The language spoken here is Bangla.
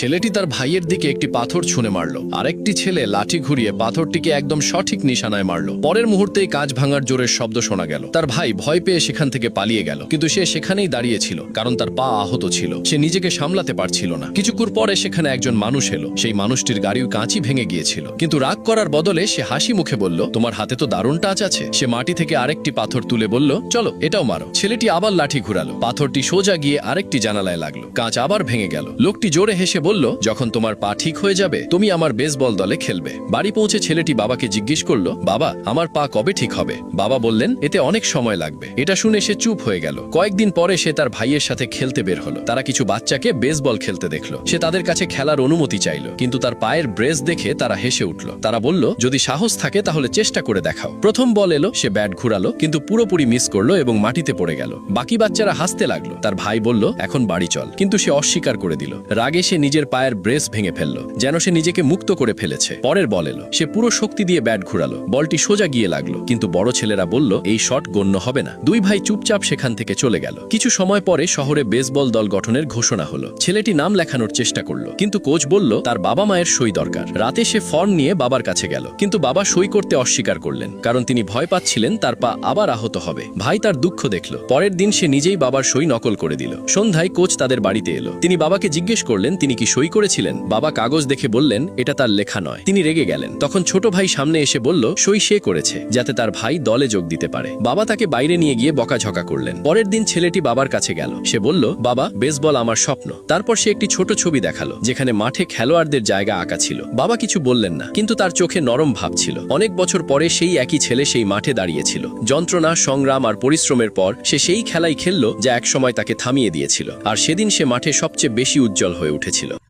ছেলেটি তার ভাইয়ের দিকে একটি পাথর ছুঁড়ে মারল। আরেকটি ছেলে লাঠি ঘুরিয়ে পাথরটিকে একদম সঠিক নিশানায় মারল। পরের মুহূর্তেই কাঁচ ভাঙার জোরের শব্দ শোনা গেল। তার ভাই ভয় পেয়ে সেখান থেকে পালিয়ে গেল, কিন্তু সে সেখানেই দাঁড়িয়েছিল কারণ তার পা আহত ছিল। সে নিজেকে সামলাতে পারছিল না। কিছুক্ষণ পরে সেখানে একজন মানুষ এলো। সেই মানুষটির গাড়ির কাঁচই ভেঙে গিয়েছিল, কিন্তু রাগ করার বদলে সে হাসি মুখে বলল, তোমার হাতে তো দারুণ টাচ আছে। সে মাটি থেকে আরেকটি পাথর তুলে বলল, চলো এটাও মারো। ছেলেটি আবার লাঠি ঘুরালো। পাথরটি সোজা গিয়ে আরেকটি জানালায় লাগলো। কাঁচ আবার ভেঙে গেল। লোকটি জোরে হেসে বলল, যখন তোমার পা ঠিক হয়ে যাবে তুমি আমার বেসবল দলে খেলবে। বাড়ি পৌঁছে ছেলেটি বাবাকে জিজ্ঞেস করলো, বাবা আমার পা কবে ঠিক হবে? বাবা বললেন, এতে অনেক সময় লাগবে। এটা শুনে সে চুপ হয়ে গেল। কয়েকদিন পরে সে তার ভাইয়ের সাথে খেলতে বের হলো। তারা কিছু বাচ্চাকে বেসবল খেলতে দেখলো। সে তাদের কাছে খেলার অনুমতি চাইল, কিন্তু তার পায়ের ব্রেস দেখে তারা হেসে উঠল। তারা বলল, যদি সাহস থাকে তাহলে চেষ্টা করে দেখাও। প্রথম বল এলো, সে ব্যাট ঘুরালো, কিন্তু পুরোপুরি মিস করলো এবং মাটিতে পড়ে গেল। বাকি বাচ্চারা হাসতে লাগলো। তার ভাই বলল, এখন বাড়ি চল, কিন্তু সে অস্বীকার করে দিল। রাগে সে নিজের পায়ের ব্রেস ভেঙে ফেললো, যেন সে নিজেকে মুক্ত করে ফেলেছে। পরের বল এলো, সে পুরো শক্তি দিয়ে ব্যাট ঘুরালো। বলটি সোজা গিয়ে লাগলো, কিন্তু বড় ছেলেরা বলল, এই শট গণ্য হবে না। দুই ভাই চুপচাপ সেখান থেকে চলে গেল। কিছু সময় পরে শহরে বেসবল দল গঠনের ঘোষণা হলো। ছেলেটি নাম লেখানোর চেষ্টা করলো, কিন্তু কোচ বলল তার বাবা মায়ের সই দরকার। রাতে সে ফর্ম নিয়ে বাবার কাছে গেল, কিন্তু বাবা সই করতে অস্বীকার করলেন, কারণ তিনি ভয় পাচ্ছিলেন তার পা আবার আহত হবে। ভাই তার দুঃখ দেখল। পরের দিন সে নিজেই বাবার সই নকল করে দিল। সন্ধ্যায় কোচ তাদের বাড়িতে এলো। তিনি বাবাকে জিজ্ঞেস করলেন, তিনি কি সই করেছিলেন? বাবা কাগজ দেখে বললেন, এটা তার লেখা নয়। তিনি রেগে গেলেন। তখন ছোট ভাই সামনে এসে বলল, সই সে করেছে, যাতে তার ভাই দলে যোগ দিতে পারে। বাবা তাকে বাইরে নিয়ে গিয়ে বকাঝকা করলেন। পরের দিন ছেলেটি বাবার কাছে গেল। সে বলল, বাবা বেসবল আমার স্বপ্ন। তারপর সে একটি ছোট ছবি দেখালো, যেখানে মাঠে খেলোয়াড়দের জায়গা আঁকা ছিল। বাবা কিছু বললেন না, কিন্তু তার চোখে নরম ভাব ছিল। অনেক বছর পরে সেই একই ছেলে সেই মাঠে দাঁড়িয়েছিল। যন্ত্রণা, সংগ্রাম আর পরিশ্রমের পর সে সেই খেলাই খেললো যা একসময় তাকে থামিয়ে দিয়েছিল। আর সেদিন সে মাঠে সবচেয়ে বেশি উজ্জ্বল হয়ে উঠেছিল।